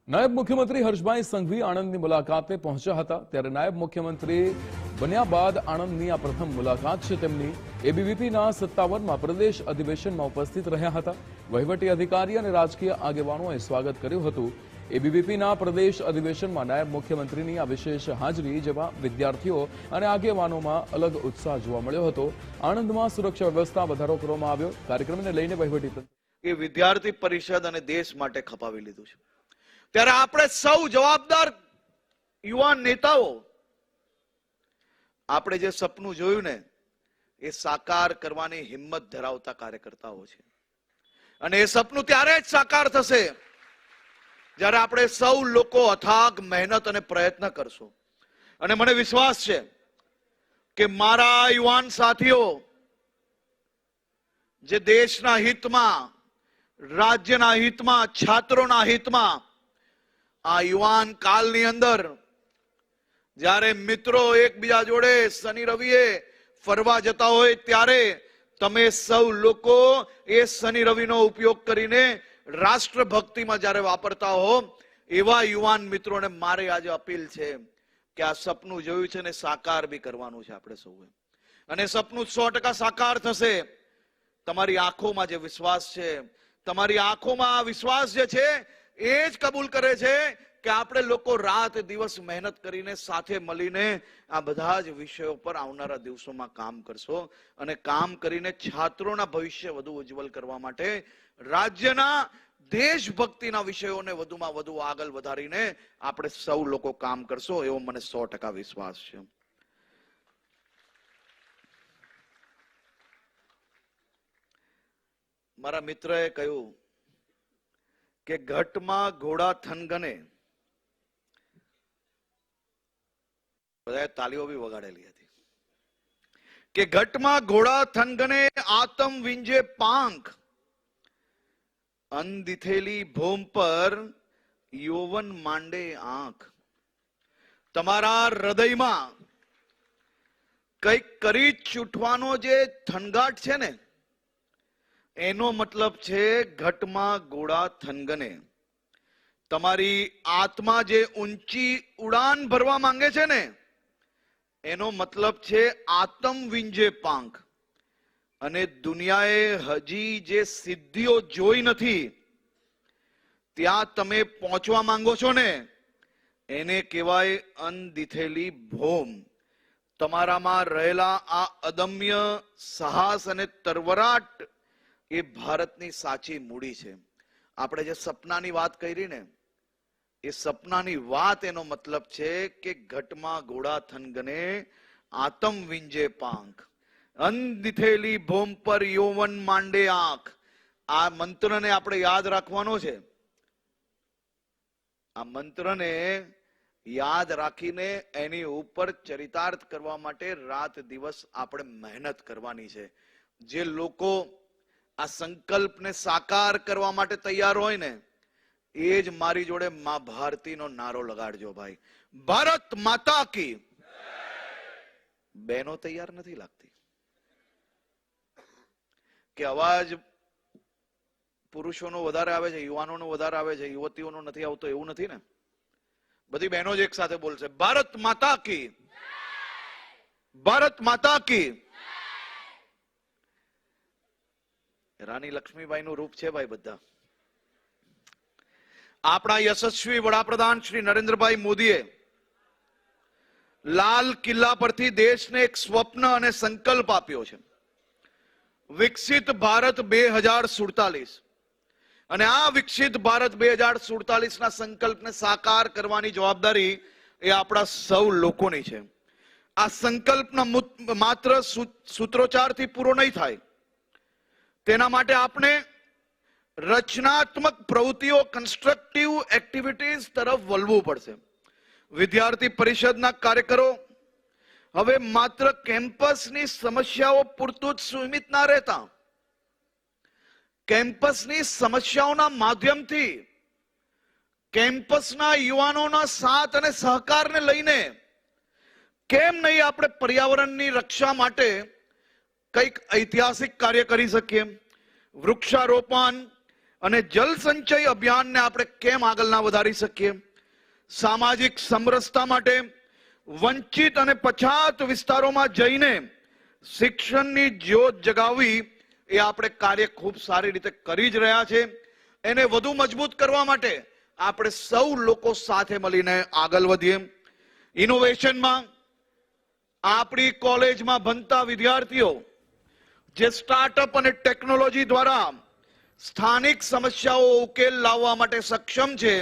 નાયબ મુખ્યમંત્રી હર્ષભાઈ સંઘવી આણંદની મુલાકાતે પહોંચ્યા હતા ત્યારે નાયબ મુખ્યમંત્રી બન્યા બાદ આણંદની આ પ્રથમ મુલાકાત છે તેમની। એબીવીપીના 57માં પ્રદેશ અધિવેશનમાં ઉપસ્થિત રહ્યા હતા। વહીવટી અધિકારી અને રાજકીય આગેવાનોએ સ્વાગત કર્યું હતું। એબીવીપીના પ્રદેશ અધિવેશનમાં નાયબ મુખ્યમંત્રીની આ વિશેષ હાજરી જેમાં વિદ્યાર્થીઓ અને આગેવાનોમાં અલગ ઉત્સાહ જોવા મળ્યો હતો। આણંદમાં સુરક્ષા વ્યવસ્થા વધારો કરવામાં આવ્યો। કાર્યક્રમને લઈને વહીવટી એ વિદ્યાર્થી પરિષદ અને દેશ માટે ખપાવી લીધું છે। ત્યારે આપણે સૌ જવાબદાર યુવાન નેતાઓ આપણે જે સપનું જોયું ને એ સાકાર કરવાની હિંમત ધરાવતા કાર્યકર્તાઓ છે અને એ સપનું ત્યારે જ સાકાર થશે જ્યારે આપણે સૌ લોકો અથાગ મહેનત અને પ્રયત્ન કરશું। અને મને વિશ્વાસ છે કે મારા યુવાન સાથીઓ જે દેશના હિતમાં, રાજ્યના હિતમાં, છાત્રોના હિતમાં આ યુવાન કાળની અંદર જ્યારે મિત્રો એકબીજા જોડે શનિ રવિએ ફરવા જતા હોય ત્યારે તમે સૌ લોકો એ શનિ રવિનો ઉપયોગ કરીને રાષ્ટ્રભક્તિમાં જ્યારે વાપરતા હો એવા યુવાન મિત્રોને મારી આજે અપીલ છે કે આ સપનું જોયું છે ને સાકાર બી કરવાનું છે આપણે સૌએ। અને સપનું 100% સાકાર થશે। તમારી આંખોમાં જે વિશ્વાસ છે, તમારી આંખોમાં આ વિશ્વાસ જે છે એ જ કબૂલ કરે છે કે આપણે લોકો રાત દિવસ મહેનત કરીને સાથે મળીને આ બધા જ વિષયો પર આવનારા દિવસોમાં કામ કરશો અને કામ કરીને છાત્રોના ભવિષ્ય વધુ ઉજ્જવલ કરવા માટે રાજ્યના દેશભક્તિના વિષયોને વધુમાં વધુ આગળ વધારીને આપણે સૌ લોકો કામ કરશો એવો મને 100% વિશ્વાસ છે। મારા મિત્રએ કહ્યું કે ઘટમાં ઘોડા થનગને, બધાએ તાલીઓ બી વગાડેલી હતી કે ઘટમાં ઘોડા થનગને આતમ વિંજે પાંખ, અંદિથેલી ભૂમ પર યૌવન માંડે આંખ। તમારા હૃદયમાં કઈક કરી છૂટવાનો જે થનગાટ છે ને એનો મતલબ છે ઘટમાં ઘોડા થનગને। તમારી આત્મા જે ઊંચી ઉડાન ભરવા માંગે છે ને એનો મતલબ છે આતમ વિંજે પાંખ। અને દુનિયાએ હજી જે સિદ્ધિઓ જોઈ નથી ત્યાં તમે પહોંચવા માંગો છો ને એને કહેવાય અનદિથેલી ભૂમ। તમારામાં રહેલા આ અદમ્ય સાહસ અને તરવરાટ એ ભારતની સાચી મૂડી છે। આપણે જે સપનાની વાત કરી ને એ સપનાની વાત એનો મતલબ છે કે ઘટમાં ઘોડા થનગને આતમ વિંજે પાંખ, અંદિથેલી ભૂમ પર યૌવન માંડે આંખ। આ મંત્રને આપણે યાદ રાખવાનો છે। આ મંત્રને યાદ રાખીને એની ઉપર ચરિતાર્થ કરવા માટે રાત દિવસ આપણે મહેનત કરવાની છે। જે લોકો આ સંકલ્પને સાકાર કરવા માટે તૈયાર હોય ને એ જ મારી જોડે મા ભારતીનો નારો લગાડજો ભાઈ। ભારત માતા કી। બહેનો તૈયાર નથી લાગતી કે અવાજ પુરુષોનો વધારે આવે છે, યુવાનોનો વધારે આવે છે, યુવતીઓનો નથી આવતો એવું નથી ને? બધી બહેનો જ એક સાથે બોલશે ભારત માતા કી, ભારત માતા કી। રાણી લક્ષ્મીબાઈ નું રૂપ છે ભાઈ બધા। આપણા યશસ્વી વડાપ્રધાન શ્રી નરેન્દ્રભાઈ મોદીએ લાલ કિલ્લા પરથી દેશને એક સ્વપ્ન અને સંકલ્પ આપ્યો છે, વિકસિત ભારત 2047। અને આ વિકસિત ભારત 2047 ના સંકલ્પને સાકાર કરવાની જવાબદારી એ આપણા સૌ લોકોની છે। આ સંકલ્પના માત્ર સૂત્રોચ્ચારથી પૂરો નહીં થાય, તેના માટે આપણે રચનાત્મક પ્રવૃત્તિઓ, કન્સ્ટ્રક્ટિવ એક્ટિવિટીઝ તરફ વળવું પડશે। વિદ્યાર્થી પરિષદના કાર્યકરો હવે માત્ર કેમ્પસની સમસ્યાઓ પૂરતું જ સીમિત ના રહેતા, કેમ્પસની સમસ્યાઓના માધ્યમથી કેમ્પસના યુવાનોના સાથ અને સહકારને લઈને કેમ નહીં આપણે પર્યાવરણની રક્ષા માટે કંઈક ઐતિહાસિક કાર્ય કરી શકીએ। વૃક્ષારોપણ અને જલ સંચય અભિયાનને આપણે કેમ આગળ ના વધારી શકીએ? સામાજિક સમરસતા માટે વંચિત અને પછાત વિસ્તારોમાં જઈને શિક્ષણની જ્યોત જગાવવી એ આપણે કાર્ય ખૂબ સારી રીતે કરી જ રહ્યા છે. એને વધુ મજબૂત કરવા માટે આપણે સૌ લોકો સાથે મળીને આગળ વધીએ. ઇનોવેશનમાં આપણી કોલેજમાં ભણતા વિદ્યાર્થીઓ જે સ્ટાર્ટઅપ અને ટેકનોલોજી દ્વારા સ્થાનિક સમસ્યાઓ ઉકેલ લાવવા માટે સક્ષમ છે,